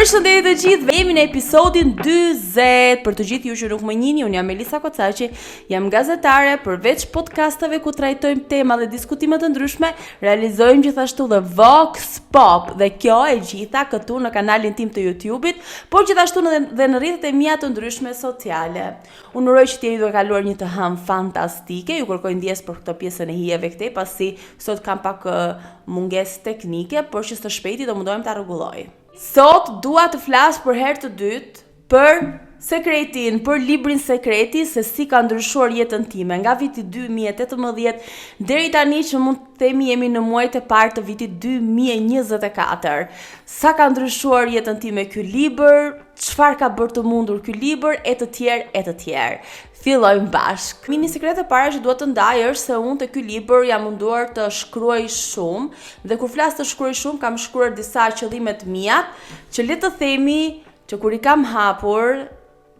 Përshëndetje të gjithë, jemi në episodin 40. Për të gjithë ju që nuk më njihni, unë jam Melisa Kocaqi, jam gazetare, përveç podcasteve ku trajtojmë tema dhe diskutime të ndryshme, realizojmë gjithashtu dhe Vox Pop, dhe kjo e gjitha këtu në kanalin tim të YouTube-it, por gjithashtu dhe në rrjetet e mia të ndryshme sociale. Unë uroj që t'jeni duke kaluar një të hënë fantastike, ju kërkoj ndjes për këtë pjesën e hijeve këtej, pasi sot kam pak mungesë teknike, por që së shpejti do mundohem ta rregulloj. Sot dua të flas për herë të dytë për sekretin, për librin Sekreti, se si ka ndryshuar jetën time nga viti 2018 deri tani që mund të themi jemi në muajt e parë të vitit 2024. Sa ka ndryshuar jetën time ky libër, çfarë ka bërë të mundur ky libër e të tjerë. Fillojmë bashk. Mini sekreti e para që dua të ndaj është se unë te ky libër jam munduar të shkruaj shumë dhe kur flas të shkruaj shumë kam shkruar disa qëllime të mia që le të themi që kur i kam hapur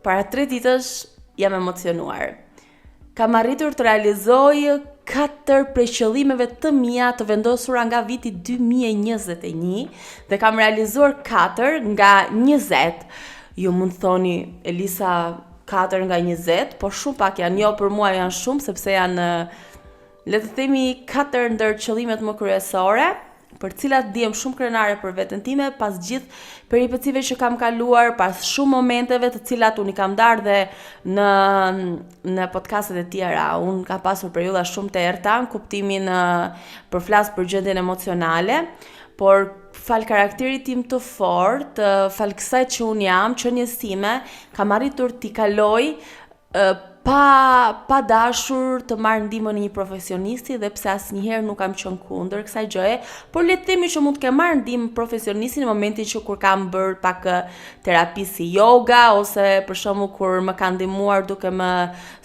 para 3 ditësh jam emocionuar. Kam arritur të realizoj 4 prej qëllimeve të mia të vendosura nga viti 2021 dhe kam realizuar 4 nga 20. Ju mund thoni Elisa 4 nga 20, por shumë pak janë, jo për mua janë shumë, sepse janë, le të themi, 4 ndër qëllimet më kryesore, për cilat ndihem shumë krenare për veten time, pas gjithë peripecive që kam kaluar, pas shumë momenteve të cilat unë i kam darë dhe në podcastet e tjera. Unë ka pasur periudha shumë të errta në kuptimin për flas për gjendjen emocionale, por fal karakterit tim të fortë, fal kësaj që unë jam, qenies time, kam arritur t'i kaloj pa dashur të marr ndihmën e një profesionisti dhe pse asnjëherë nuk kam qenë kundër kësaj gjëje, por le të themi që mund të kem marr ndihmë profesionisti në momentin që kur kam bërë pak terapi si yoga ose për shembull kur më kanë ndihmuar duke më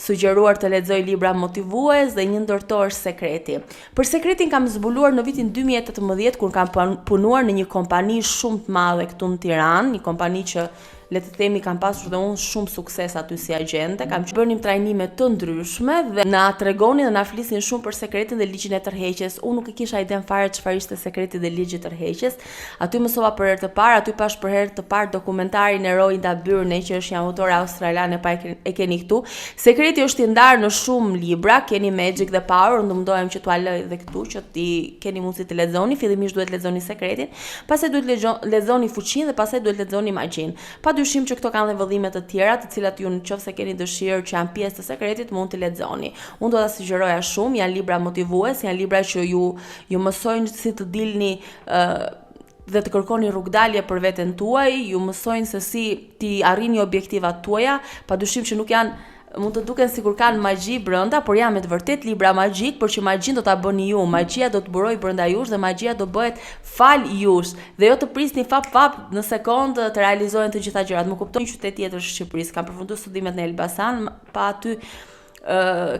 sugjeruar të lexoj libra motivues dhe një ndër to është Sekreti. Për Sekretin kam zbuluar në vitin 2018 kur kam punuar në një kompani shumë të madhe këtu në Tiranë, një kompani që le të themi kam pasur dhe unë shumë sukses aty si agjente, kam bënim trajnime të ndryshme dhe na tregonin dhe na flisin shumë për sekretin dhe ligjin e tërheqjes. Unë nuk e kisha iden fare çfarë ishte sekreti dhe ligji i tërheqjes. Aty mësova për herë të parë, aty pash për herë të parë dokumentarin e Rhoda Byrne, që është një autore australiane, pa e keni këtu. Sekreti është i ndarë në shumë libra, keni Magic the Power, unë mundohem që t'ua lë edhe këtu që ti keni mundësi të lexoni. Fillimisht duhet lexoni Sekretin, pastaj duhet lexoni Fuqinë dhe pastaj duhet lexoni Magjinë. Dyshim që këto kanë dhe vëllime të tjera, të cilat ju nëse keni dëshirë që janë pjesë të Sekretit mund të lexoni. Unë do ta sugjeroja shumë, janë libra motivues, janë libra që ju mësojnë si të dilni dhe të kërkoni rrugdalje për veten tuaj, ju mësojnë se si ti arrini objektivat tuaja, padyshim që nuk janë mund të duken sikur kanë magji brenda, por janë me të vërtet libra magjik, por që magjin do ta bëni ju, magjia do të burojë brenda jush dhe magjia do bëhet fal jush, dhe jo të prisni fap në sekondë të realizohen të gjitha gjërat. Më kuptoj një qytet tjetër të Shqipërisë, kam përfunduar studimet në Elbasan, pa aty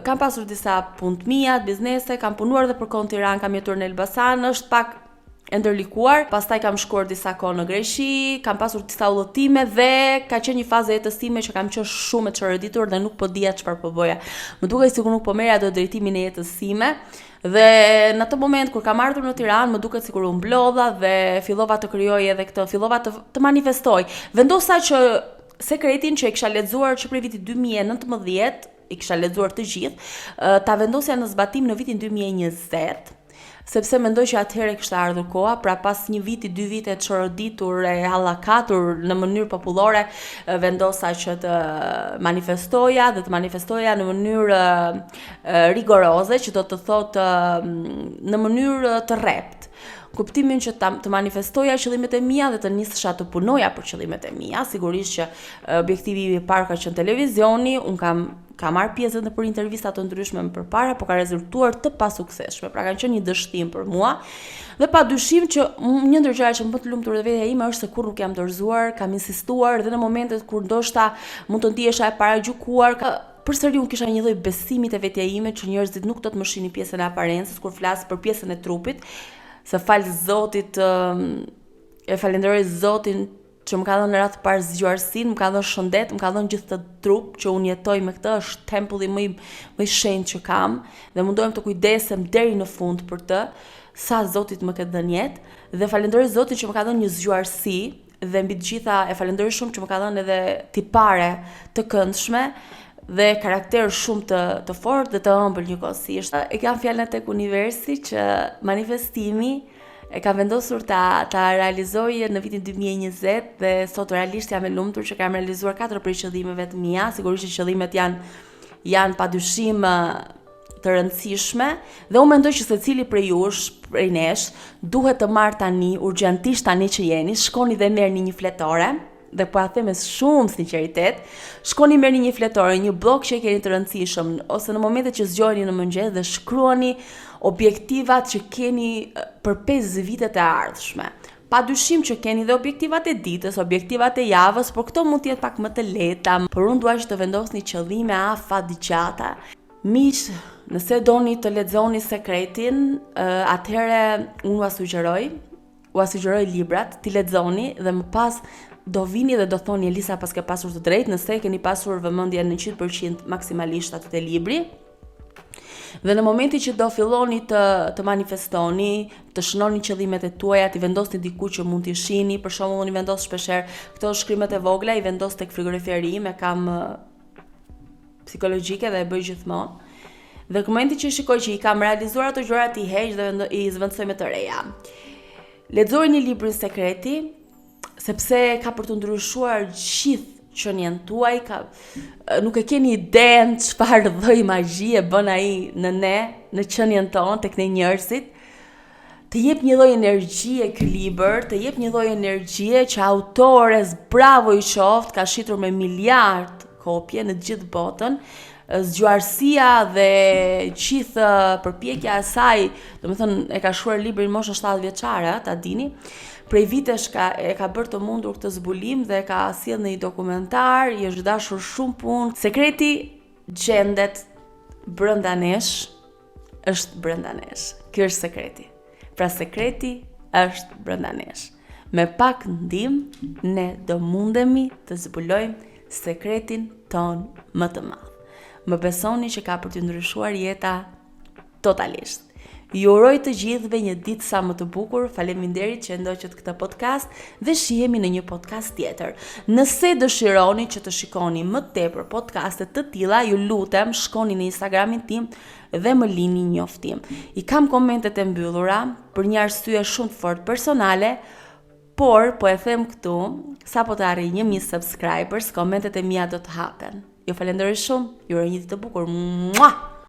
kam pasur disa punë të mia, biznese, kam punuar edhe për kohën Tiranë, kam jetuar në Elbasan, është pak e ndërlikuar, pastaj kam shkuar disa kohë në Greqi, kam pasur disa udhëtime dhe ka qenë një fazë e jetës time që kam qenë shumë e çorëditur dhe nuk po dija çfarë po bëja. Më dukej sikur nuk po merja dot drejtimin e jetës time. Dhe në atë moment kur kam ardhur në Tiranë, më duket sikur u mblodha dhe fillova të krijoj edhe këtë, fillova të manifestoj. Vendosa që Sekretin që e kisha lexuar që prej vitit 2019, i kisha lexuar të gjithë, ta vendosja në zbatim në vitin 2020. Sepse mendoj që atëherë kishte ardhur koha, pra pas një viti, 2 vite të çoroditur e hallakatur në mënyrë popullore, vendosa që të manifestoja dhe të manifestoja në mënyrë rigoroze, që do të thotë në mënyrë të rrept. Kuptimin që të manifestoja qëllimet e mia dhe të nisesha të punoja për qëllimet e mia. Sigurisht që objektivi i parë ka qenë televizioni, unë kam marrë pjesë në për intervista të ndryshme më përpara, por ka rezultuar të pasuksesshme. Pra kanë qenë një dështim për mua. Dhe padyshim që një ndër gjërat që më bën të lumtur dhe vetja ime është se kur nuk jam dorëzuar, kam insistuar dhe në momentet kur ndoshta mund të ndihesha e paragjykuar, përsëri unë kisha një lloj besimi te vetja ime që njerëzit nuk do të më shihnin pjesën e aparencës kur flas për pjesën e trupit. Se falë Zotit, e falenderoj Zotin që më ka dhënë në radhë parë zgjuarsinë, më ka dhënë shëndet, më ka dhënë gjithë të trup që unë jetoj me këtë, është tempulli më i shenjtë që kam dhe mundohem të kujdesem deri në fund për të, sa Zotit më ka dhënë jetë, dhe falenderoj Zotin që më ka dhënë një zgjuarsi dhe mbi të gjitha e falenderoj shumë që më ka dhënë edhe tipare të këndshme dhe karakter shumë të fortë dhe të ëmbël njëkohësisht. E kam fjalën tek universi që manifestimi e kam vendosur ta realizoj në vitin 2020 dhe sot realisht jam e lumtur që kam realizuar 4 prej qëllimeve të mia. Sigurisht që qëllimet janë padyshim të rëndësishme dhe unë mendoj që secili prej jush, prej nesh, duhet të marr tani urgjentisht tani që jeni, shkoni dhe merrni një fletore, dhe po a them me shumë sinqeritet, shkoni merrni një fletore, një blok që e keni të rëndësishëm, ose në momentet që zgjoheni në mëngjes dhe shkruani objektivat që keni për 5 vitet e ardhshme. Padyshim që keni dhe objektivat e ditës, objektivat e javës, por këto mund të jetë pak më të lehta, por unë dua që të vendosni qëllime afatgjata. Miq, nëse doni të lexoni Sekretin, atëherë unë u sugjeroj librat, ti lexoni dhe më pas do vini dhe do thoni Elisa pas ke pasur të drejtë, nëse keni pasur vëmendje në 100% maksimalisht atë të libri. Dhe në momentin që do filloni të manifestoni, të shënoni qëllimet e tuaja, të vendosni diku që mund t'i shihni, për shembull unë i vendos shpeshherë këto shkrimet e vogla, i vendos tek frigoriferi im, e kam psikologjike dhe e bëj gjithmonë. Dhe në momentin që shikoj që i kam realizuar ato gjërat, i heq dhe i zvendësoj me të reja. Lexojeni librin Sekreti, sepse ka për të ndryshuar gjithë qenien tuaj, nuk e keni idenë çfarë lloj magjie bën ai në qenien tonë, tek ne njerëzit. Të jep një lloj energjie ky libër, të jep një lloj energjie që autores, bravo i qoftë, ka shitur me miliard kopje në gjithë botën. Zgjuarësia dhe gjithë përpjekja e saj, domethënë e ka shkruar librin moshën 7 vjeçare, ta dini. Prej vitesh e ka bërë të mundur këtë zbulim dhe ka sjellë në një dokumentar, i është dashur shumë punë. Sekreti gjendet brenda nesh, është brenda nesh. Ky është sekreti. Pra sekreti është brenda nesh. Me pak ndihmë ne do mundemi të zbulojmë sekretin ton më të madh. Më besoni që ka për të ndryshuar jeta totalisht. Ju uroj të gjithëve një ditë sa më të bukur. Faleminderit që ndoqët këtë podcast dhe shihemi në një podcast tjetër. Nëse dëshironi që të shikoni më tepër podcaste të tilla, ju lutem shkoni në Instagramin tim dhe më lini një njoftim. I kam komentet e mbyllura për një arsye shumë të fortë personale, por po e them këtu, sapo të arrijë 1000 subscribers, komentet e mia do të hapen. Ju falenderoj shumë, ju uroj një ditë të bukur. Mua!